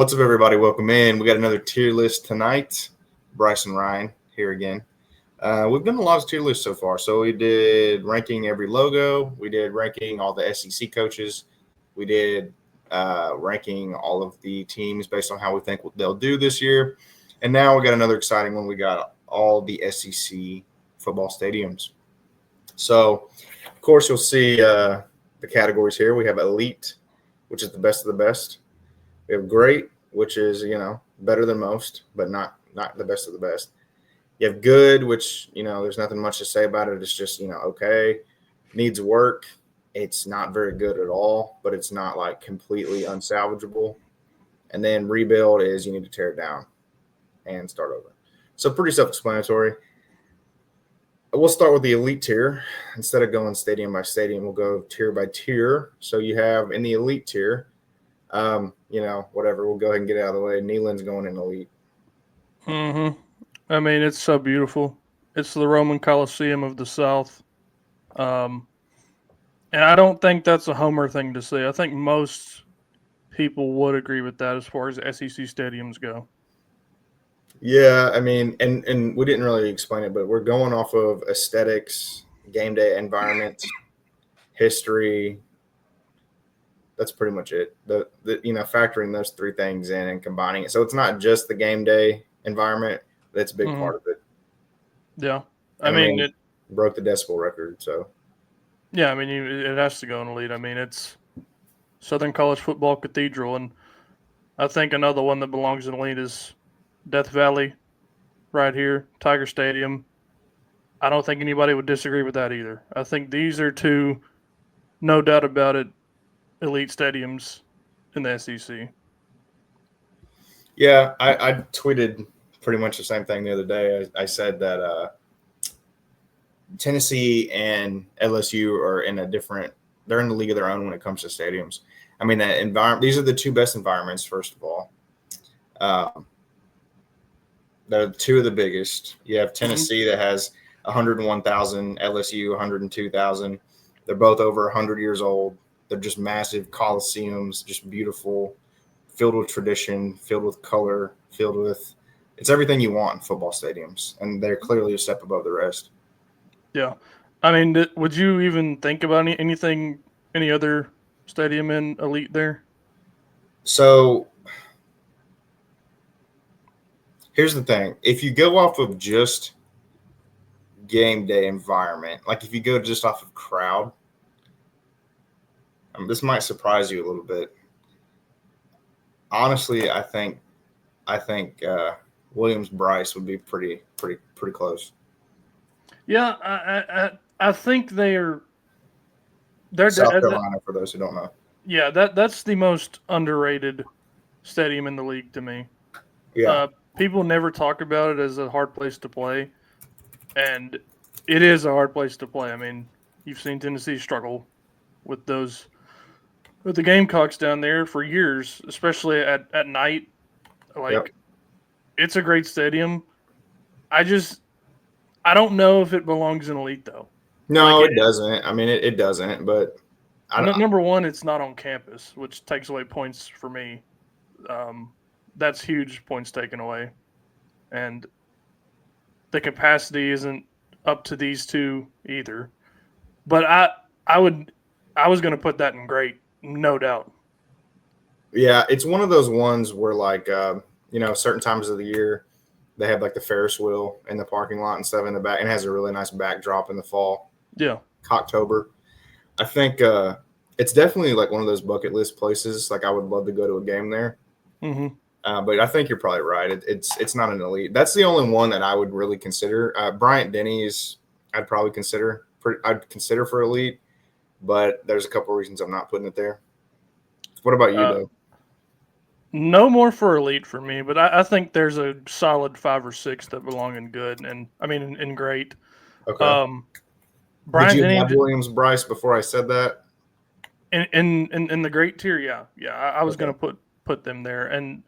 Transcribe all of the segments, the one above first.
What's up, everybody? Welcome in. We got another tier list tonight. Bryce and Ryan here again. We've done a lot of tier lists so far. So we did ranking every logo. We did ranking all the SEC coaches. We did ranking all of the teams based on how we think they'll do this year. And now we got another exciting one. We got all the SEC football stadiums. So, of course, you'll see the categories here. We have elite, which is the best of the best. We have great, which is, better than most, but not the best of the best. You have good, which, there's nothing much to say about it. It's just, okay. Needs work. It's not very good at all, but it's not like completely unsalvageable. And then rebuild is you need to tear it down and start over. So pretty self-explanatory. We'll start with the elite tier. Instead of going stadium by stadium, we'll go tier by tier. So you have in the elite tier, whatever. We'll go ahead and get it out of the way. Neyland's going in elite. Mm-hmm. I mean, it's so beautiful. It's the Roman Colosseum of the South. And I don't think that's a homer thing to say. I think most people would agree with that as far as SEC stadiums go. Yeah, I mean, and we didn't really explain it, but we're going off of aesthetics, game day environment, history. That's pretty much it. The factoring those three things in and combining it. So it's not just the game day environment. That's a big part of it. Yeah. I mean, it broke the decibel record. So yeah, I mean, it has to go in elite. I mean, it's Southern College Football Cathedral, and I think another one that belongs in elite is Death Valley, right here, Tiger Stadium. I don't think anybody would disagree with that either. I think these are two, no doubt about it, elite stadiums in the SEC. Yeah, I tweeted pretty much the same thing the other day. I said that Tennessee and LSU are in a different. They're in the league of their own when it comes to stadiums. I mean, the environment. These are the two best environments. First of all, they're two of the biggest. You have Tennessee that has 101,000, LSU 102,000. They're both over 100 years old. They're just massive coliseums, just beautiful, filled with tradition, filled with color, filled with it's everything you want in football stadiums, and they're clearly a step above the rest. Yeah. I mean, would you even think about any other stadium in elite there? So here's the thing. If you go off of just game day environment, like if you go just off of crowd, this might surprise you a little bit. Honestly, I think Williams Bryce would be pretty close. Yeah, I think they're South Carolina, for those who don't know. yeah, that's the most underrated stadium in the league to me. Yeah. People never talk about it as a hard place to play, and it is a hard place to play. I mean, you've seen Tennessee struggle with the Gamecocks down there for years, especially at night. Like, Yep. it's a great stadium. I don't know if it belongs in elite though. No, it doesn't. I mean, it doesn't. But Number one, it's not on campus, which takes away points for me. That's huge points taken away, and the capacity isn't up to these two either. But I was going to put that in great, no doubt. yeah, it's one of those ones where like certain times of the year they have like the Ferris wheel in the parking lot and stuff in the back, and it has a really nice backdrop in the fall. Yeah, Cocktober. I think it's definitely like one of those bucket list places. Like I would love to go to a game there. mm-hmm. But I think you're probably right. It's not an elite. That's the only one that I would really consider. Bryant Denny's I'd probably consider. I'd consider for elite, but there's a couple of reasons I'm not putting it there. What about you, though? No more for elite for me, but I think there's a solid 5 or 6 that belong in good, and I mean in great. Okay. Brian Did you Denny have Williams Bryce before I said that? in the great tier, yeah. I was going to put them there, and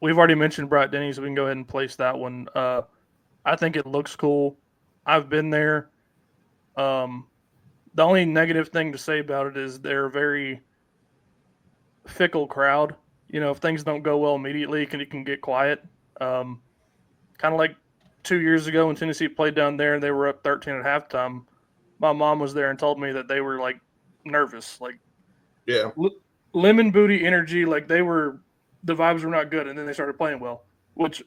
we've already mentioned Bryant Denny, so we can go ahead and place that one. I think it looks cool. I've been there. The only negative thing to say about it is they're a very fickle crowd. if things don't go well immediately, it can get quiet. Kind of like 2 years ago when Tennessee played down there and they were up 13 at halftime. My mom was there and told me that they were like nervous, like Yeah. lemon booty energy, like the vibes were not good, and then they started playing well, which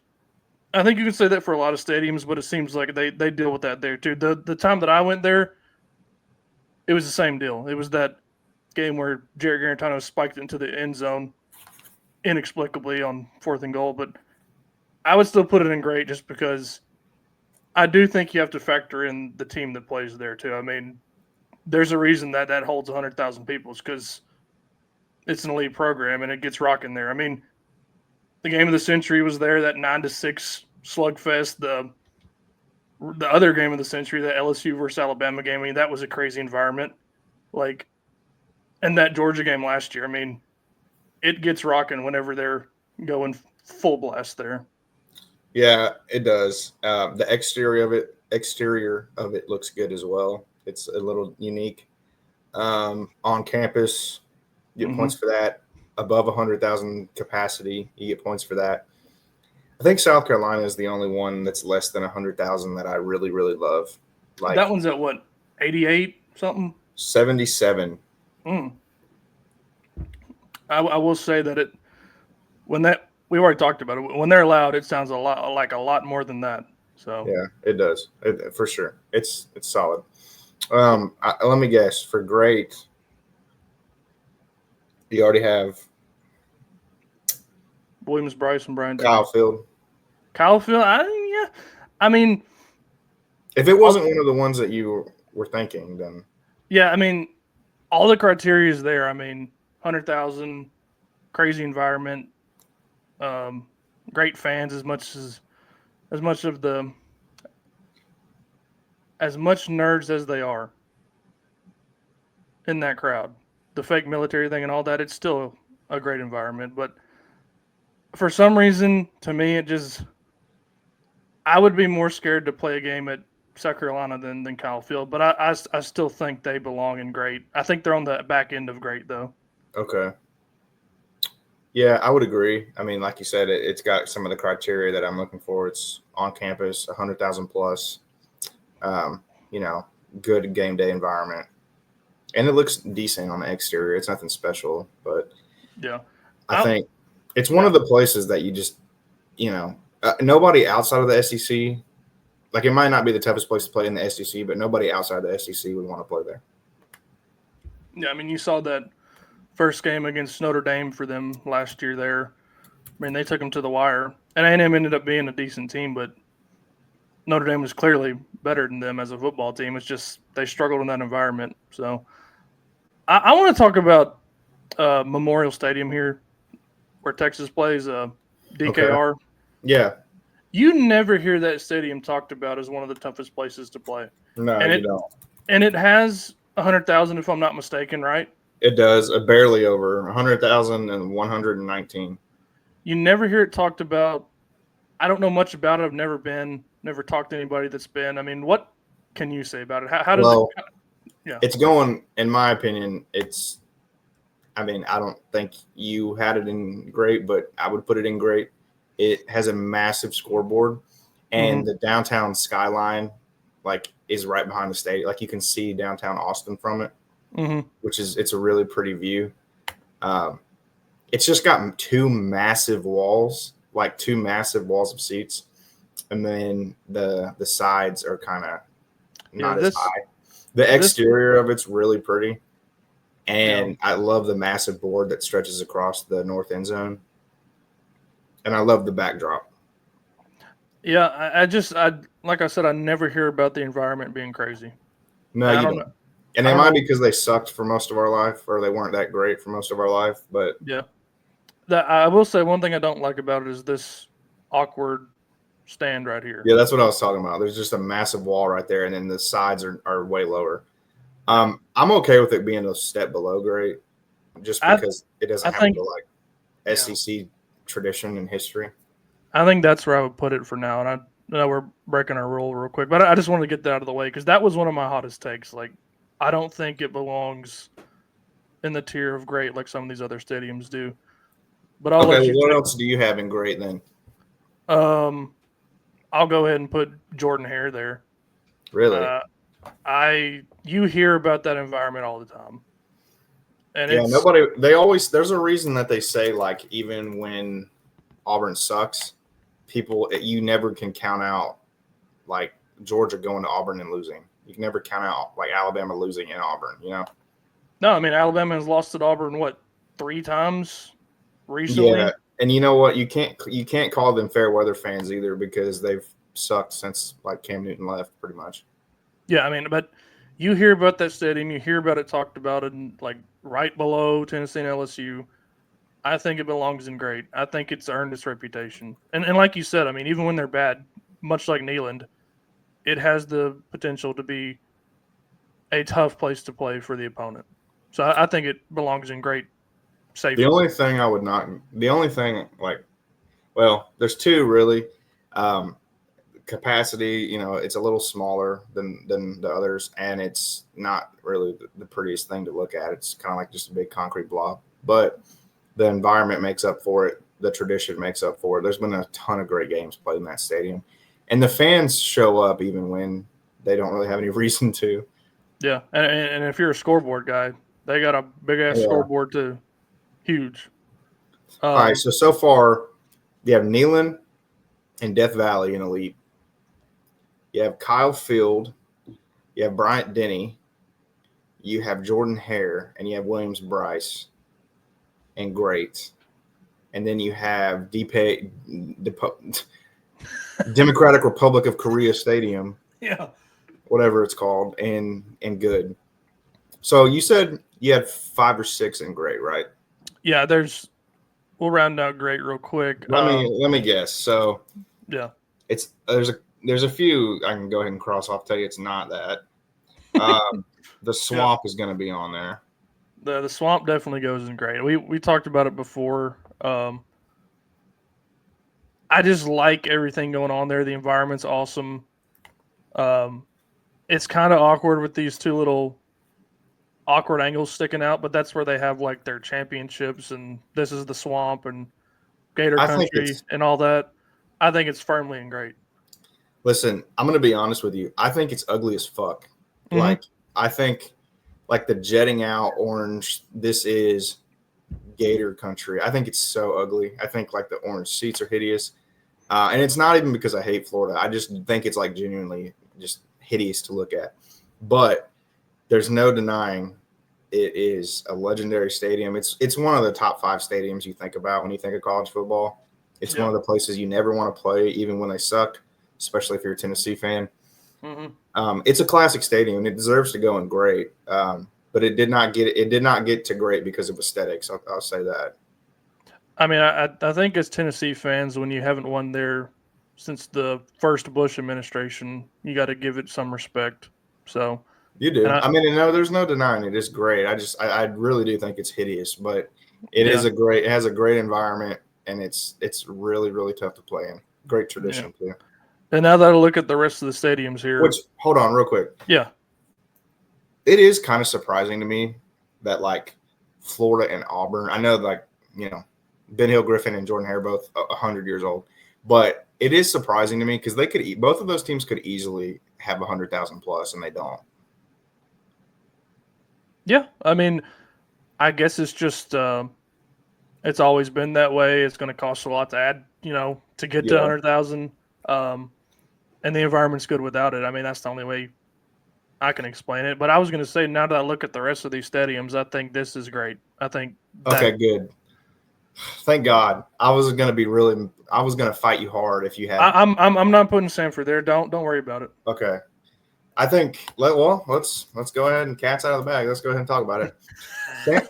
I think you can say that for a lot of stadiums, but it seems like they deal with that there too. The time that I went there, it was the same deal. It was that game where Jared Garantano spiked into the end zone inexplicably on 4th and goal, but I would still put it in great just because I do think you have to factor in the team that plays there too. I mean, there's a reason that holds 100,000 people. It's because it's an elite program and it gets rocking there. I mean, the game of the century was there, that 9-6 slugfest. The other game of the century, the LSU versus Alabama game. I mean, that was a crazy environment. Like, and that Georgia game last year. I mean, it gets rocking whenever they're going full blast there. Yeah, it does. The exterior of it looks good as well. It's a little unique. On campus, you get points for that. Above 100,000 capacity, you get points for that. I think South Carolina is the only one that's less than 100,000 that I really, really love. Like that one's at what, 88 something? 77. I will say that we already talked about it. When they're loud, it sounds a lot more than that. So yeah, it does for sure. It's solid. Let me guess. For great, you already have Williams, Bryce, and Ryan. Kyle Field. Kyle Field. I mean, if it wasn't one of the ones that you were thinking, then yeah. I mean, all the criteria is there. I mean, 100,000, crazy environment, great fans, as much nerds as they are in that crowd. The fake military thing and all that, it's still a great environment. But for some reason, to me, I would be more scared to play a game at South Carolina than Kyle Field. But I still think they belong in great. I think they're on the back end of great, though. Okay. Yeah, I would agree. I mean, like you said, it's got some of the criteria that I'm looking for. It's on campus, 100,000 plus, good game day environment. And it looks decent on the exterior. It's nothing special, but yeah, I think it's one of the places that you just, nobody outside of the SEC, like it might not be the toughest place to play in the SEC, but nobody outside the SEC would want to play there. Yeah, I mean, you saw that first game against Notre Dame for them last year there. I mean, they took them to the wire. And A&M ended up being a decent team, but Notre Dame was clearly better than them as a football team. It's just they struggled in that environment. So I want to talk about Memorial Stadium here where Texas plays DKR. Okay. Yeah. You never hear that stadium talked about as one of the toughest places to play. No, you don't. And it has 100,000, if I'm not mistaken, right? It does. Barely over 100,000 and 119. You never hear it talked about. I don't know much about it. I've never talked to anybody that's been. I mean, what can you say about it? How does it? Yeah. It's going, in my opinion, I don't think you had it in great, but I would put it in great. It has a massive scoreboard, and the downtown skyline, is right behind the stadium. Like, you can see downtown Austin from it, it's a really pretty view. It's just got two massive walls of seats, and then the sides are kind of not as high. The exterior of it's really pretty, and I love the massive board that stretches across the north end zone, and I love the backdrop. Yeah, I like I said, I never hear about the environment being crazy. No, you don't. And it might be because they sucked for most of our life, or they weren't that great for most of our life. But yeah, I will say one thing I don't like about it is this awkward stand right here. Yeah, that's what I was talking about. There's just a massive wall right there, and then the sides are way lower. I'm okay with it being a step below great, just because it doesn't have the SEC tradition and history. I think that's where I would put it for now. And I know we're breaking our rule real quick, but I just wanted to get that out of the way because that was one of my hottest takes. Like, I don't think it belongs in the tier of great like some of these other stadiums do. But I'll Okay, let well, you what take. else do you have in great then? I'll go ahead and put Jordan Hare there. Really? Uh, you hear about that environment all the time, and Yeah, it's there's a reason that they say, like, even when Auburn sucks, you never can count out, like, Georgia going to Auburn and losing. You can never count out, like, Alabama losing in Auburn, you know? no. I mean, Alabama has lost at Auburn what 3 times Yeah, recently. and you know what? You can't call them fair weather fans either because they've sucked since, like, Cam Newton left, pretty much. Yeah, I mean, but you hear about that stadium, you hear about it talked about, and like right below Tennessee and LSU. I think it belongs in great. I think it's earned its reputation, and like you said, I mean, even when they're bad, much like Neyland, it has the potential to be a tough place to play for the opponent. So I think it belongs in great The safely. only thing I would not, the only thing, like, well, there's two really. Um, Capacity, it's a little smaller than the others, and it's not really the prettiest thing to look at. It's kind of like just a big concrete blob, but the environment makes up for it. The tradition makes up for it. There's been a ton of great games played in that stadium, and the fans show up even when they don't really have any reason to. Yeah, and if you're a scoreboard guy, they got a big ass Yeah. scoreboard too, huge. All right. So far, you have Neyland and Death Valley in elite. You have Kyle Field. You have Bryant Denny. You have Jordan Hare, and you have Williams Bryce and great. And then you have Democratic Republic of Korea Stadium, Yeah, whatever it's called, and good. So you said you had 5 or 6 in great, right? yeah. We'll round out great real quick. Let me guess. So Yeah, it's there's a few I can go ahead and cross off. Tell you it's not that. The yeah. swamp is going to be on there. The swamp definitely goes in great. We talked about it before. I just like everything going on there. The environment's awesome. Um, it's kind of awkward with these two little awkward angles sticking out, but that's where they have like their championships, and this is the swamp and Gator I think Country it's and all that. I think it's firmly in great. Listen, I'm going to be honest with you. I think it's ugly as fuck. Mm-hmm. Like, I think, like, the jetting out orange, this is Gator Country. I think it's so ugly. I think, like, the orange seats are hideous. And it's not even because I hate Florida. I just think it's, like, genuinely just hideous to look at. But there's no denying it is a legendary stadium. It's one of the top 5 stadiums you think about when you think of college football. It's one Yeah. of the places you never want to play, even when they suck, especially if you're a Tennessee fan. Mm-hmm. It's a classic stadium, and it deserves to go in great. But it did not get to great because of aesthetics. I'll say that. I mean, I think as Tennessee fans, when you haven't won there since the first Bush administration, you got to give it some respect. So, You and do. I mean, no, there's no denying it. It's great. I really do think it's hideous, but yeah, it has a great environment, and it's really, really tough to play in. Great yeah. tradition too. And now that I look at the rest of the stadiums Which, here, hold on, real quick. yeah, It is kind of surprising to me that, like, Florida and Auburn. I know, like, Ben Hill Griffin and Jordan Hare both 100 years old, but it is surprising to me because both of those teams could easily have 100,000 plus, and they don't. yeah. I mean, I guess it's just it's always been that way. It's going to cost a lot to add, to get to Yeah. 100,000. And the environment's good without it. I mean, that's the only way I can explain it. But I was going to say, now that I look at the rest of these stadiums, I think this is great. I think that Okay, good. Thank God. I was gonna fight you hard if you had. I'm not putting Sanford there. Don't worry about it. Okay. I think let's go ahead and cat's out of the bag. Let's go ahead and talk about it.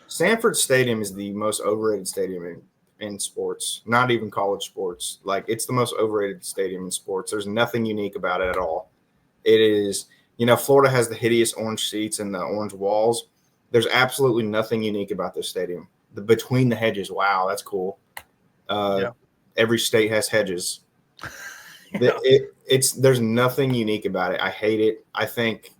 Sanford Stadium is the most overrated stadium in sports, not even college sports. Like, it's the most overrated stadium in sports. There's nothing unique about it at all. It is, Florida has the hideous orange seats and the orange walls. There's absolutely nothing unique about this stadium. The between the hedges, wow, that's cool. Yeah. Every state has hedges. Yeah. There's nothing unique about it. I hate it. I think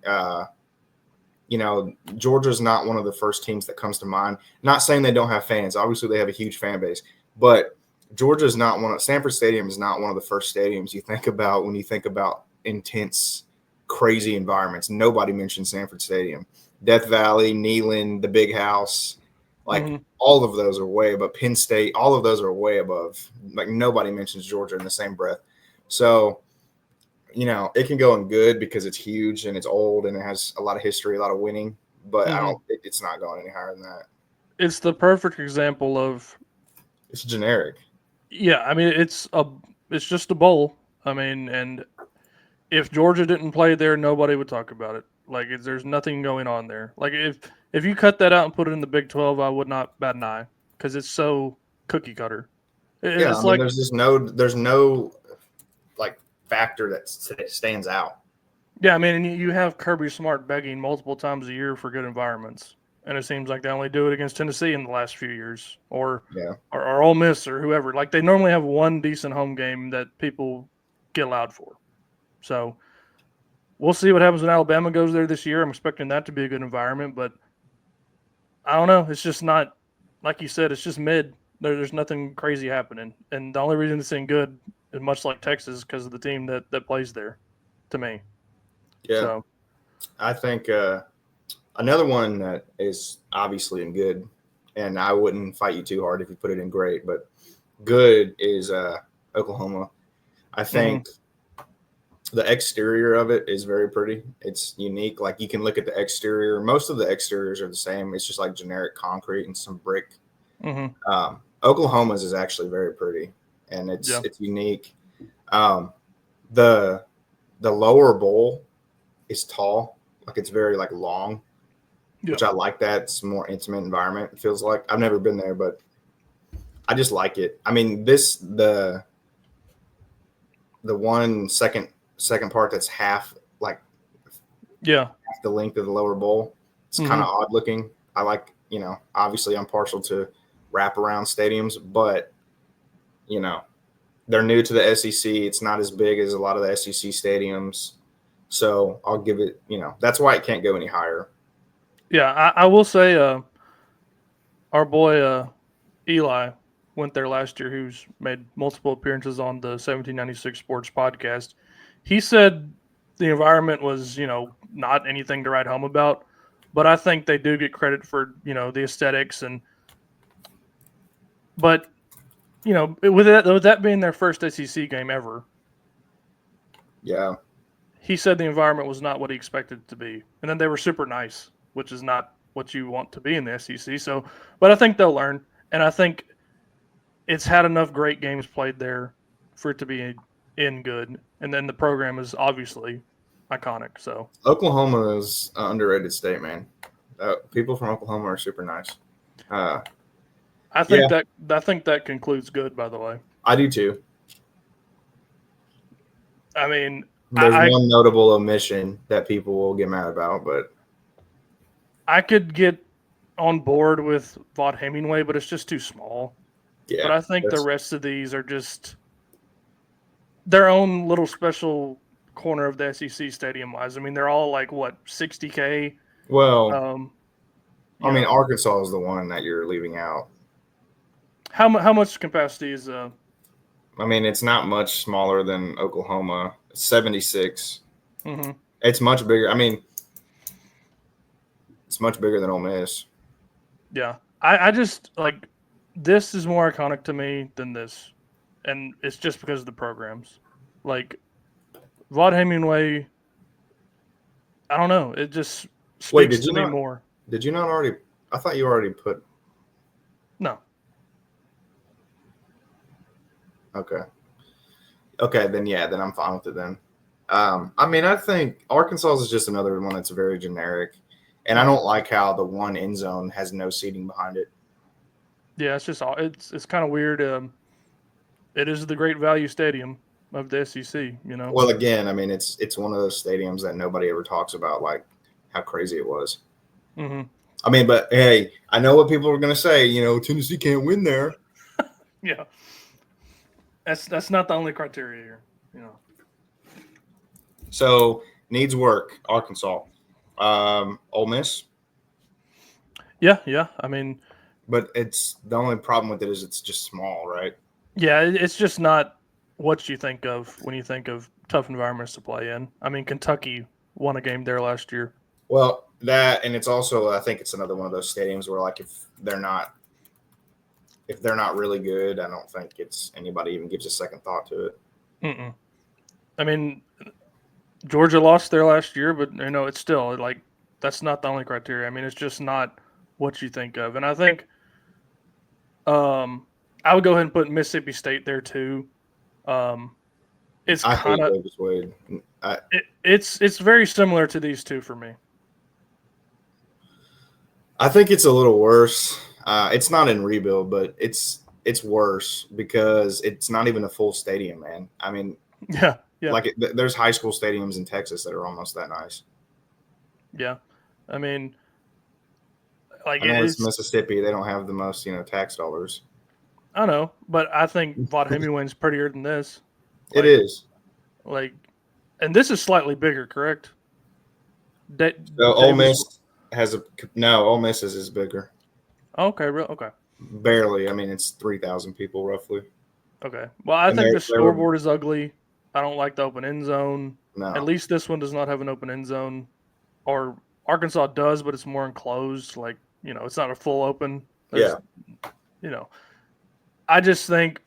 Georgia's not one of the first teams that comes to mind. Not saying they don't have fans. Obviously, they have a huge fan base. But Georgia's not Sanford Stadium is not one of the first stadiums you think about when you think about intense, crazy environments. Nobody mentions Sanford Stadium. Death Valley, Neyland, the Big House, all of those are way above. Penn State, all of those are way above. Like nobody mentions Georgia in the same breath. So, it can go in good because it's huge and it's old and it has a lot of history, a lot of winning. But it's not going any higher than that. It's the perfect example of. It's generic. Yeah, I mean it's just a bowl. I mean, and if Georgia didn't play there, nobody would talk about it. Like there's nothing going on there. Like if you cut that out and put it in the Big 12, I would not bat an eye because it's so cookie cutter. It's like there's no like factor that stands out. Yeah, I mean, and you have Kirby Smart begging multiple times a year for good environments, and it seems like they only do it against Tennessee in the last few years, or Ole Miss or whoever. Like they normally have one decent home game that people get loud for. So we'll see what happens when Alabama goes there this year. I'm expecting that to be a good environment, but I don't know. It's just not like you said. It's just mid. There's nothing crazy happening, and the only reason it's in good is much like Texas because of the team that plays there. To me, so I think another one that is obviously in good, and I wouldn't fight you too hard if you put it in great, but good is Oklahoma. I think the exterior of it is very pretty. It's unique. Like you can look at the exterior. Most of the exteriors are the same. It's just like generic concrete and some brick. Oklahoma's is actually very pretty, and it's unique. The lower bowl is tall, like it's very like long, which I like. That it's a more intimate environment. It feels like I've never been there, but I just like it. I mean, the one second part that's half the length of the lower bowl. It's kind of odd looking. I like, obviously I'm partial to wraparound stadiums, but they're new to the SEC. It's not as big as a lot of the SEC stadiums. So I'll give it, that's why it can't go any higher. Yeah, I will say our boy Eli went there last year, who's made multiple appearances on the 1796 Sports podcast. He said the environment was, not anything to write home about, but I think they do get credit for, the aesthetics but with that being their first SEC game ever. Yeah. He said the environment was not what he expected it to be. And then they were super nice, which is not what you want to be in the SEC. So, but I think they'll learn. And I think it's had enough great games played there for it to be in good. And then the program is obviously iconic. So Oklahoma is an underrated state, man. People from Oklahoma are super nice. I think that concludes good, by the way. I do too. I mean, there's one notable omission that people will get mad about, but I could get on board with Vaught Hemingway, but it's just too small. Yeah, but I think the rest of these are just their own little special corner of the SEC stadium-wise. I mean, they're all like, what, 60K? Well, I mean, Arkansas is the one that you're leaving out. How much capacity is I mean, it's not much smaller than Oklahoma. It's 76. It's much bigger. I mean, it's much bigger than Ole Miss. Yeah. I just, like, this is more iconic to me than this. And it's just because of the programs. Like, Vaught Hemingway, I don't know. It just speaks to me more. Did you not already – I thought you already put – No. Okay, then I'm fine with it then. I mean, I think Arkansas is just another one that's very generic. And I don't like how the one end zone has no seating behind it. Yeah, it's kind of weird. It is the Great Value Stadium of the SEC, Well, again, I mean, it's one of those stadiums that nobody ever talks about, like how crazy it was. I mean, but hey, I know what people are going to say. Tennessee can't win there. Yeah, that's not the only criteria here. So needs work, Arkansas. Ole Miss, Yeah. I mean, but it's the only problem with it is it's just small, right? yeah, it's just not what you think of when you think of tough environments to play in. I mean, Kentucky won a game there last year. Well, that and it's also I think it's another one of those stadiums where like if they're not really good, I don't think it's anybody even gives a second thought to it. Mm-mm. I mean, Georgia lost there last year, but it's still like that's not the only criteria. I mean, it's just not what you think of, and I think I would go ahead and put Mississippi State there too. Um, it's I kind hate of Davis Wade. it's very similar to these two for me. I think it's a little worse. It's not in rebuild, but it's worse because it's not even a full stadium, man. I mean, Yeah, there's high school stadiums in Texas that are almost that nice. yeah. I mean, like I know it's it's Mississippi; they don't have the most, tax dollars. I don't know, but I think Vaught Hemingway's prettier than this. It Like is. like, and this is slightly bigger, correct? Da- So Ole Davis. Miss has a no. Ole Miss is bigger, Okay, real okay. barely. I mean, it's 3,000 people roughly, Okay. Well, I and think the they were scoreboard is ugly. I don't like the open end zone. At no, least this one does not have an open end zone. Or Arkansas does, but it's more enclosed. Like, it's not a full open. There's, yeah. you know, I just think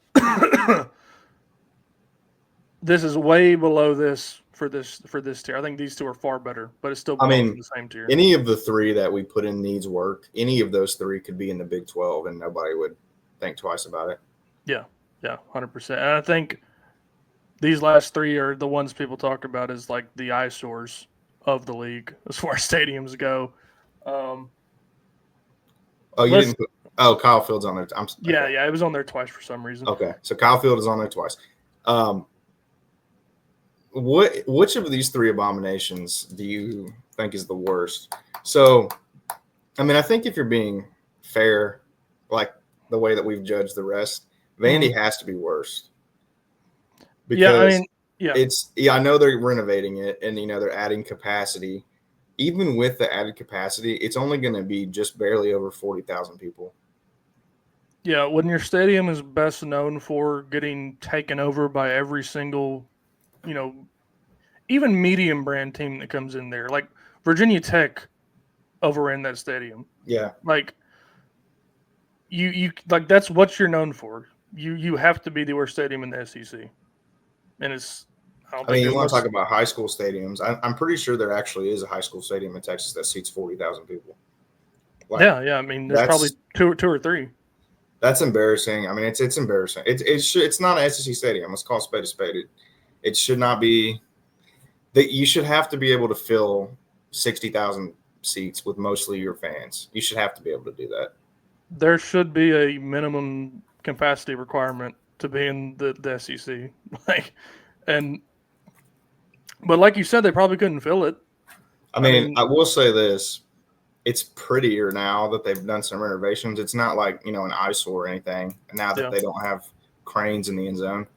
this is way below this for this tier. I think these two are far better, but it still I belongs in mean, the same tier. any of the three that we put in needs work. Any of those three could be in the Big 12, and nobody would think twice about it. Yeah, 100%. And I think these last three are the ones people talk about as like the eyesores of the league as far as stadiums go. Um, Oh, you let's didn't. Oh, Kyle Field's on there. Yeah, Okay. yeah, it was on there twice for some reason. Okay, so Kyle Field is on there twice. Um, which of these three abominations do you think is the worst? So, I mean, I think if you're being fair, like the way that we've judged the rest, Vandy has to be worst Yeah, I because mean, yeah, I know they're renovating it and they're adding capacity. Even with the added capacity, it's only going to be just barely over 40,000 people. yeah. When your stadium is best known for getting taken over by every single, you know, even medium brand team that comes in there, like Virginia Tech overran that stadium. Yeah. Like you like that's what you're known for. You have to be the worst stadium in the SEC, and it's I don't I think mean, you there's want much. to talk about high school stadiums? I'm pretty sure there actually is a high school stadium in Texas that seats 40,000 people. Like Yeah. I mean, there's probably that's two or three. that's embarrassing. I mean, it's embarrassing. It's not an SEC stadium. Let's call a spade a spade. It should not be that you should have to be able to fill 60,000 seats with mostly your fans. You should have to be able to do that. There should be a minimum capacity requirement to be in the SEC. Like, and but like you said, they probably couldn't fill it. I I mean, mean, I will say this. It's prettier now that they've done some renovations. It's not like, an eyesore or anything now that yeah, they don't have cranes in the end zone.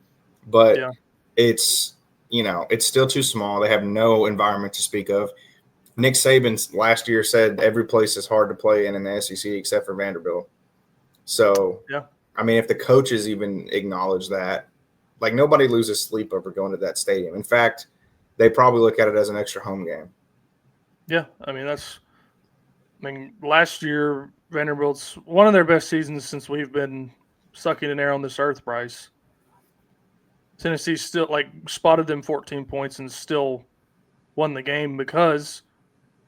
But yeah, it's, it's still too small. They have no environment to speak of. Nick Saban last year said every place is hard to play in the SEC except for Vanderbilt. So, yeah, I mean, if the coaches even acknowledge that, like nobody loses sleep over going to that stadium. In fact, they probably look at it as an extra home game. yeah. I mean, last year Vanderbilt's one of their best seasons since we've been sucking an air on this earth, Bryce. Tennessee still like spotted them 14 points and still won the game because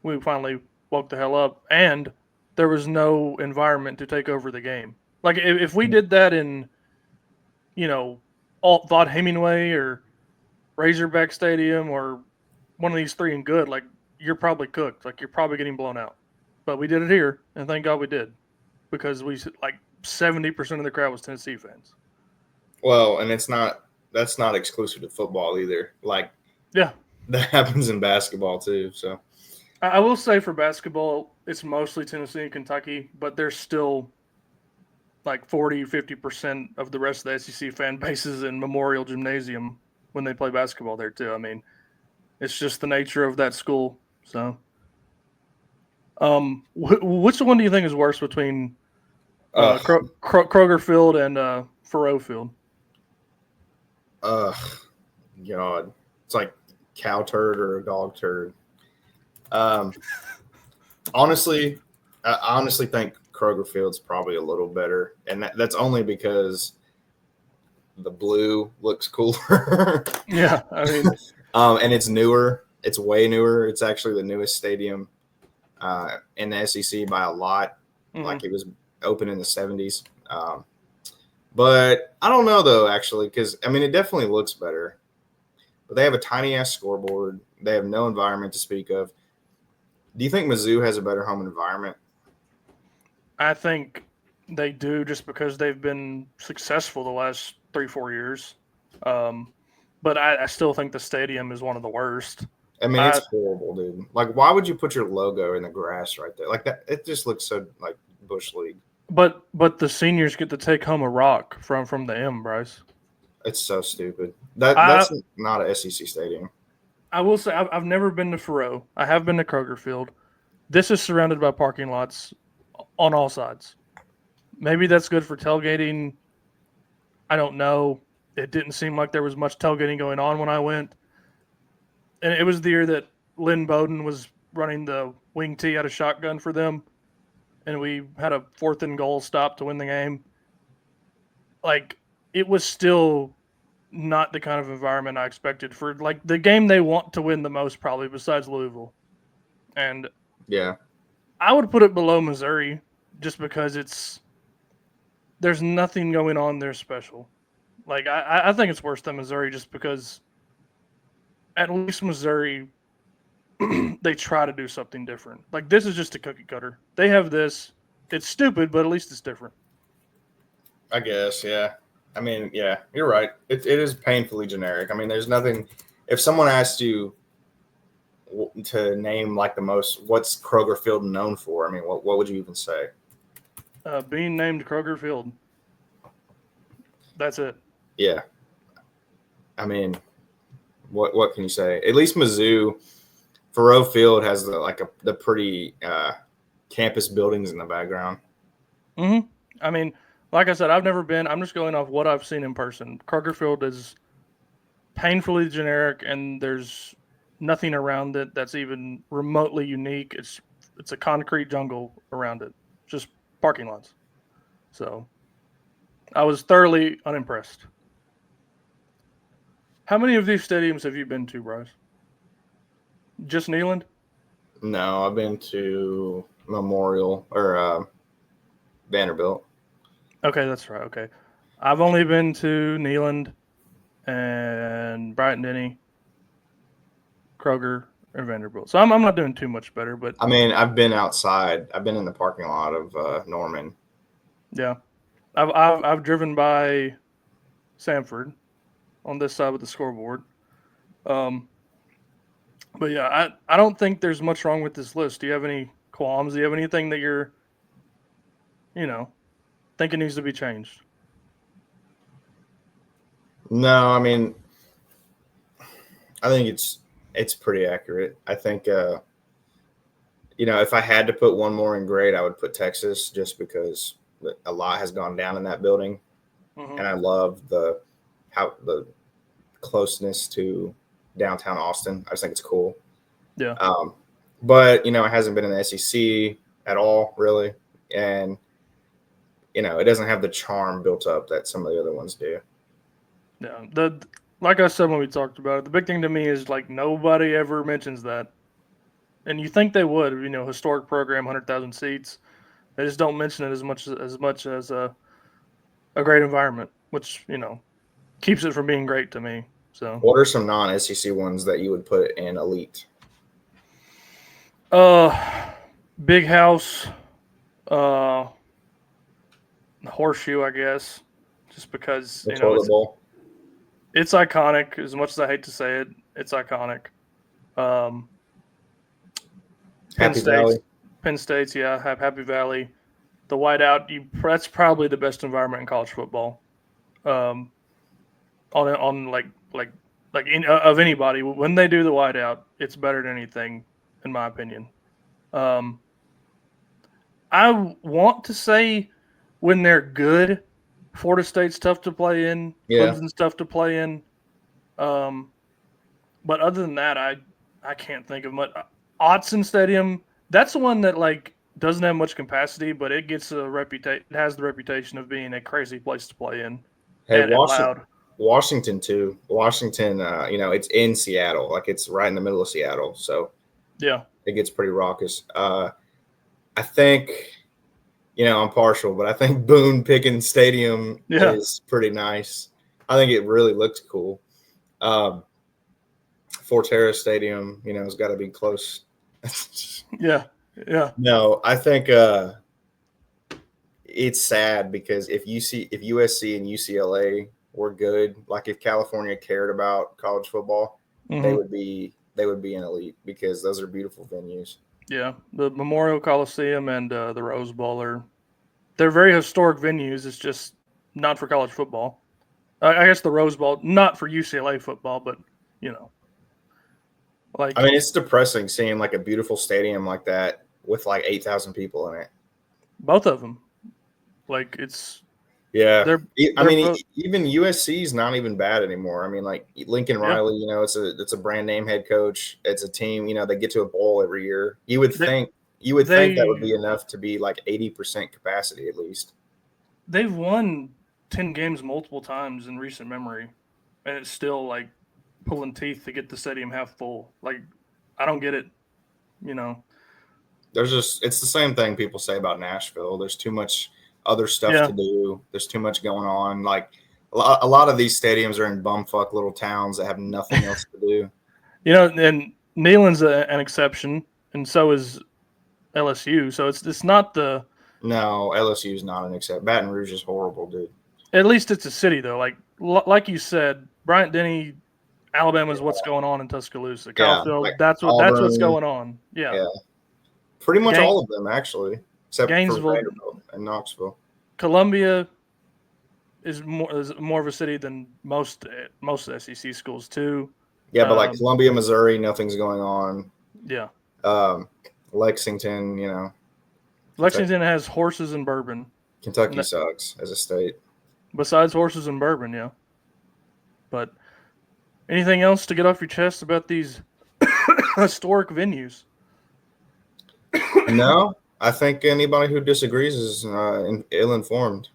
we finally woke the hell up and there was no environment to take over the game. Like if we did that in, Alt Vaught Hemingway or Razorback Stadium or one of these three and good, like you're probably cooked. Like you're probably getting blown out. But we did it here, and thank God we did because we like 70% of the crowd was Tennessee fans. Well, and that's not exclusive to football either. Like Yeah, that happens in basketball too. So I will say for basketball, it's mostly Tennessee and Kentucky, but there's still like 40-50% of the rest of the SEC fan bases in Memorial Gymnasium when they play basketball there too. I mean, it's just the nature of that school. So Which one do you think is worse between Ugh, Kroger Field and Faroe Field? ugh, God, it's like cow turd or a dog turd. Um, honestly, I honestly think Kroger Field's probably a little better, and that's only because the blue looks cooler. Yeah, I mean, And it's newer. It's way newer. It's actually the newest stadium in the SEC by a lot. mhm. Like it was open in the 70s. But I don't know though, actually, because I mean, it definitely looks better. But they have a tiny ass scoreboard. They have no environment to speak of. Do you think Mizzou has a better home environment? I think they do just because they've been successful the last 3-4 years. Um, but I still think the stadium is one of the worst. I mean, it's I horrible, dude. Like, why would you put your logo in the grass right there? Like that, it just looks so like bush league. but the seniors get to take home a rock from the M, Bryce. It's so stupid. That's I not a SEC stadium. I will say I've never been to Faroe. I have been to Kroger Field. This is surrounded by parking lots on all sides. Maybe that's good for tailgating. I don't know. It didn't seem like there was much tailgating going on when I went. And it was the year that Lynn Bowden was running the wing tee out of shotgun for them. And we had a 4th and goal stop to win the game. Like, it was still not the kind of environment I expected for, like, the game they want to win the most, probably, besides Louisville. And Yeah. I would put it below Missouri just because there's nothing going on there special. Like I think it's worse than Missouri just because at least Missouri they try to do something different. Like this is just a cookie cutter. They have this. It's stupid, but at least it's different. I guess, yeah. I mean, yeah, you're right. It is painfully generic. I mean, there's nothing. If someone asked you to name like the most, what's Kroger Field known for? I mean, what would you even say? Being named Kroger Field. That's it. Yeah, I mean, what can you say? At least Mizzou, Faroe Field has the pretty campus buildings in the background. Hmm. I mean, like I said, I've never been. I'm just going off what I've seen in person. Kroger Field is painfully generic, and there's nothing around it that's even remotely unique. It's a concrete jungle around it, just parking lots. So I was thoroughly unimpressed. How many of these stadiums have you been to, Bryce? Just Neyland? No, I've been to Memorial or Vanderbilt. Okay, that's right. Okay, I've only been to Neyland and Bryant Denny, Kroger, and Vanderbilt. So I'm not doing too much better, but I mean, I've been outside. I've been in the parking lot of Norman. yeah, I've driven by Sanford on this side with the scoreboard. Um, but yeah, I don't think there's much wrong with this list. Do you have any qualms? Do you have anything that you're, you know, thinking needs to be changed? No, I mean, I think it's pretty accurate. I think if I had to put one more in grade, I would put Texas just because a lot has gone down in that building, Mm-hmm. and I love the closeness to downtown Austin. I just think it's cool. Yeah. But it hasn't been in the SEC at all, really, and it doesn't have the charm built up that some of the other ones do. Yeah. Like I said when we talked about it, the big thing to me is like nobody ever mentions that. And you think they would, historic program, 100,000 seats. They just don't mention it as much as a great environment, which, keeps it from being great to me. So, What are some non-SEC ones that you would put in elite? uh big house, uh horseshoe, I guess, just because, The toilet bowl. it's iconic as much as I hate to say it. It's iconic. Um Penn Happy State's Valley. Penn State's, yeah, have Happy Valley. The whiteout, that's probably the best environment in college football. Um, on of anybody when they do the whiteout, it's better than anything in my opinion. Um, I want to say when they're good, Florida State's tough to play in, Yeah. Clemson's tough to play in. But other than that, I can't think of much. Autzen Stadium, that's the one that like doesn't have much capacity, but it gets a reputation. It has the reputation of being a crazy place to play in Hey, and loud. Washington too. Washington, it's in Seattle, like it's right in the middle of Seattle, so Yeah, it gets pretty raucous. I think, I'm partial, but I think Boone Pickens Stadium yeah, is pretty nice. I think it really looks cool. Um, Forterra Stadium, has got to be close. yeah, yeah. No, I think it's sad because if USC and UCLA were good, like if California cared about college football, they Hmm. would be they would be an elite because those are beautiful venues. Yeah. The Memorial Coliseum and the Rose Bowl they're very historic venues. It's just not for college football. I guess the Rose Bowl, not for UCLA football, but you know, I like mean, it's depressing seeing like a beautiful stadium like that with like 8,000 people in it. both of them. Like Yeah. they're I they're mean, both. even USC is not even bad anymore. I mean, like Lincoln Yeah. Riley, it's a brand name head coach. It's a team, they get to a bowl every year. They You would think that would they be enough to be like 80% capacity at least. they've won 10 games multiple times in recent memory, and it's still like pulling teeth to get the stadium half full. Like I don't get it. You know. It's the same thing people say about Nashville. There's too much other stuff Yeah. to do. There's too much going on. Like a lot of these stadiums are in bumfuck little towns that have nothing else to do. And Neyland's an exception, and so is LSU. So it's not the. No, LSU is not an exception. Baton Rouge is horrible, dude. At least it's a city though. Like you said, Bryant Denny, Alabama's Yeah, what's going on in Tuscaloosa. yeah, like Caulfield, that's what's Auburn. going on. Yeah. Yeah, pretty much Gain, all of them actually, except for Gainesville, Vanderbilt and Knoxville. Columbia is more of a city than most SEC schools too. Yeah, but like Um, Columbia, Missouri, nothing's going on. yeah. Um, Lexington, Kentucky, Lexington has horses and bourbon. Kentucky sucks as a state. Besides horses and bourbon, yeah. But anything else to get off your chest about these historic venues? No, I think anybody who disagrees is ill-informed.